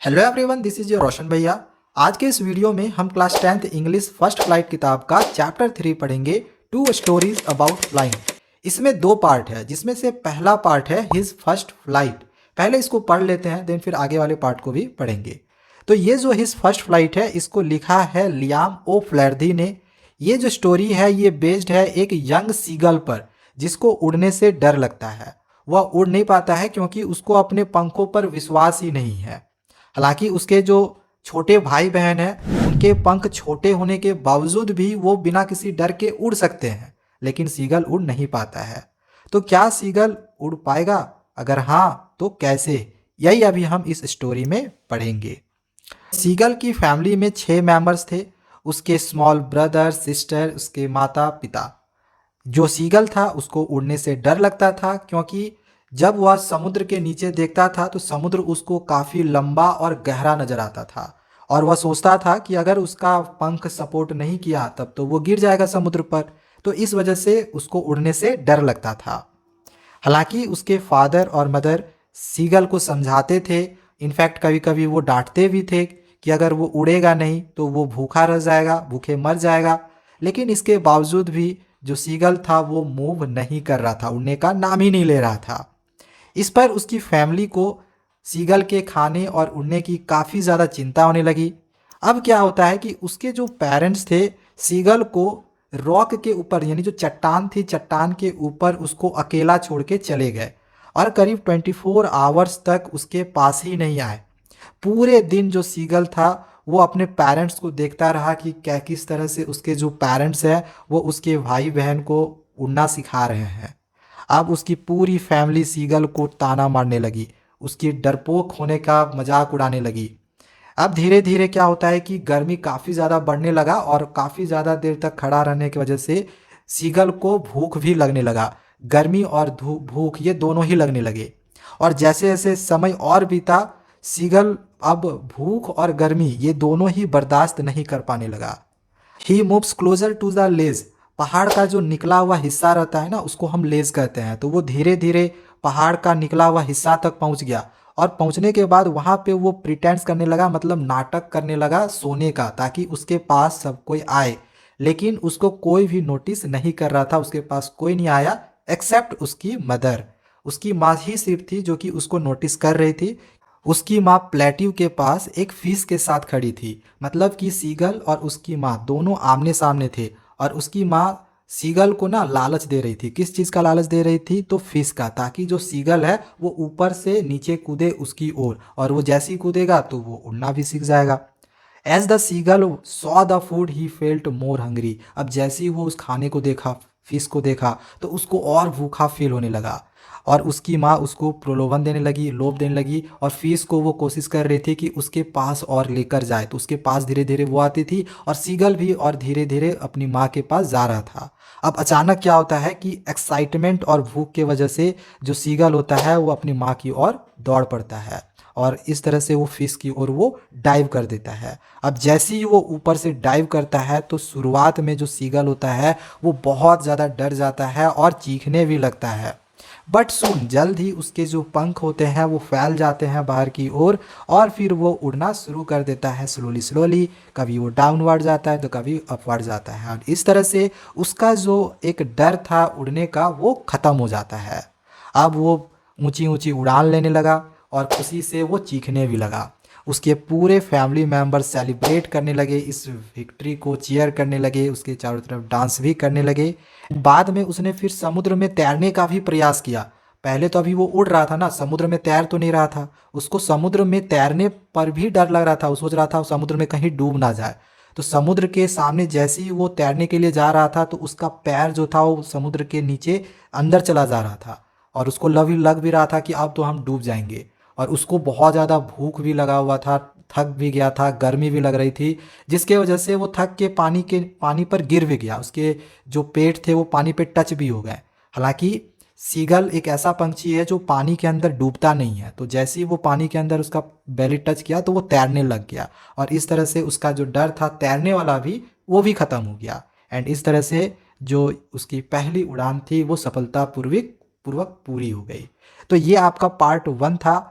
Hello everyone, this is your Roshan भैया। आज के इस वीडियो में हम class 10th English first flight किताब का चैप्टर 3 पढ़ेंगे, टू स्टोरीज अबाउट फ्लाइंग। इसमें दो पार्ट है, जिसमें से पहला पार्ट है हिज फर्स्ट फ्लाइट। पहले इसको पढ़ लेते हैं, देन फिर आगे वाले पार्ट को भी पढ़ेंगे। तो ये जो हिज फर्स्ट फ्लाइट है, इसको लिखा है लियाम ओ फ्लैरदी ने। ये जो स्टोरी है ये बेस्ड है एक यंग सीगल पर, जिसको उड़ने से डर लगता है। वह उड़ नहीं पाता है क्योंकि उसको अपने पंखों पर विश्वास ही नहीं है। हालांकि उसके जो छोटे भाई बहन हैं, उनके पंख छोटे होने के बावजूद भी वो बिना किसी डर के उड़ सकते हैं, लेकिन सीगल उड़ नहीं पाता है। तो क्या सीगल उड़ पाएगा? अगर हाँ तो कैसे? यही अभी हम इस स्टोरी में पढ़ेंगे। सीगल की फैमिली में 6 मेंबर्स थे। उसके स्मॉल ब्रदर, सिस्टर, उसके माता पिता। जो सीगल था उसको उड़ने से डर लगता था, क्योंकि जब वह समुद्र के नीचे देखता था तो समुद्र उसको काफ़ी लंबा और गहरा नजर आता था, और वह सोचता था कि अगर उसका पंख सपोर्ट नहीं किया तब तो वो गिर जाएगा समुद्र पर। तो इस वजह से उसको उड़ने से डर लगता था। हालांकि उसके फादर और मदर सीगल को समझाते थे, इनफैक्ट कभी कभी वो डांटते भी थे कि अगर वो उड़ेगा नहीं तो वो भूखा रह जाएगा, भूखे मर जाएगा। लेकिन इसके बावजूद भी जो सीगल था वो मूव नहीं कर रहा था, उड़ने का नाम ही नहीं ले रहा था। इस पर उसकी फैमिली को सीगल के खाने और उड़ने की काफ़ी ज़्यादा चिंता होने लगी। अब क्या होता है कि उसके जो पेरेंट्स थे, सीगल को रॉक के ऊपर, यानी जो चट्टान थी, चट्टान के ऊपर उसको अकेला छोड़ के चले गए, और करीब 24 आवर्स तक उसके पास ही नहीं आए। पूरे दिन जो सीगल था वो अपने पेरेंट्स को देखता रहा कि क्या किस तरह से उसके जो पेरेंट्स हैं वो उसके भाई बहन को उड़ना सिखा रहे हैं। अब उसकी पूरी फैमिली सीगल को ताना मारने लगी, उसकी डरपोक होने का मजाक उड़ाने लगी। अब धीरे धीरे क्या होता है कि गर्मी काफ़ी ज़्यादा बढ़ने लगा, और काफ़ी ज़्यादा देर तक खड़ा रहने की वजह से सीगल को भूख भी लगने लगा। गर्मी और भूख ये दोनों ही लगने लगे, और जैसे जैसे समय और बीता, सीगल अब भूख और गर्मी ये दोनों ही बर्दाश्त नहीं कर पाने लगा। He moves closer to the ledge. पहाड़ का जो निकला हुआ हिस्सा रहता है ना, उसको हम लेज कहते हैं। तो वो धीरे धीरे पहाड़ का निकला हुआ हिस्सा तक पहुंच गया, और पहुंचने के बाद वहां पे वो प्रिटेंड्स करने लगा, मतलब नाटक करने लगा सोने का, ताकि उसके पास सब कोई आए। लेकिन उसको कोई भी नोटिस नहीं कर रहा था, उसके पास कोई नहीं आया एक्सेप्ट उसकी मदर। उसकी माँ ही सिर्फ थी जो कि उसको नोटिस कर रही थी। उसकी माँ प्लेट्यू के पास एक फिश के साथ खड़ी थी, मतलब कि सीगल और उसकी माँ दोनों आमने सामने थे, और उसकी माँ सीगल को ना लालच दे रही थी। किस चीज़ का लालच दे रही थी? तो फिश का, ताकि जो सीगल है वो ऊपर से नीचे कूदे उसकी ओर, और वो जैसे ही कूदेगा तो वो उड़ना भी सीख जाएगा। As the seagull saw the food he felt more hungry. अब जैसे ही वो उस खाने को देखा, फिश को देखा, तो उसको और भूखा फील होने लगा, और उसकी माँ उसको प्रलोभन देने लगी, लोभ देने लगी, और फिश को वो कोशिश कर रही थी कि उसके पास और लेकर जाए। तो उसके पास धीरे धीरे वो आती थी, और सीगल भी और धीरे धीरे अपनी माँ के पास जा रहा था। अब अचानक क्या होता है कि एक्साइटमेंट और भूख के वजह से जो सीगल होता है वो अपनी माँ की ओर दौड़ पड़ता है, और इस तरह से वो फिश की ओर वो डाइव कर देता है। अब जैसे ही वो ऊपर से डाइव करता है तो शुरुआत में जो सीगल होता है वो बहुत ज़्यादा डर जाता है और चीखने भी लगता है। बट सुन, जल्द ही उसके जो पंख होते हैं वो फैल जाते हैं बाहर की ओर, और फिर वो उड़ना शुरू कर देता है स्लोली स्लोली। कभी वो डाउनवर्ड जाता है तो कभी अपवर्ड जाता है, और इस तरह से उसका जो एक डर था उड़ने का वो ख़त्म हो जाता है। अब वो ऊंची ऊंची उड़ान लेने लगा, और खुशी से वो चीखने भी लगा। उसके पूरे फैमिली मेम्बर्स सेलिब्रेट करने लगे, इस विक्ट्री को चीयर करने लगे, उसके चारों तरफ डांस भी करने लगे। बाद में उसने फिर समुद्र में तैरने का भी प्रयास किया। पहले तो अभी वो उड़ रहा था ना, समुद्र में तैर तो नहीं रहा था। उसको समुद्र में तैरने पर भी डर लग रहा था, वो सोच रहा था समुद्र में कहीं डूब ना जाए। तो समुद्र के सामने जैसे ही वो तैरने के लिए जा रहा था तो उसका पैर जो था वो समुद्र के नीचे अंदर चला जा रहा था, और उसको लग भी रहा था कि अब तो हम डूब जाएंगे। और उसको बहुत ज़्यादा भूख भी लगा हुआ था, थक भी गया था, गर्मी भी लग रही थी, जिसके वजह से वो थक के पानी पर गिर भी गया। उसके जो पेट थे वो पानी पे टच भी हो गए। हालांकि सीगल एक ऐसा पंछी है जो पानी के अंदर डूबता नहीं है, तो जैसे ही वो पानी के अंदर उसका बेली टच किया तो वो तैरने लग गया, और इस तरह से उसका जो डर था तैरने वाला भी वो भी ख़त्म हो गया। एंड इस तरह से जो उसकी पहली उड़ान थी वो सफलतापूर्वक पूरी हो गई। तो ये आपका पार्ट 1 था।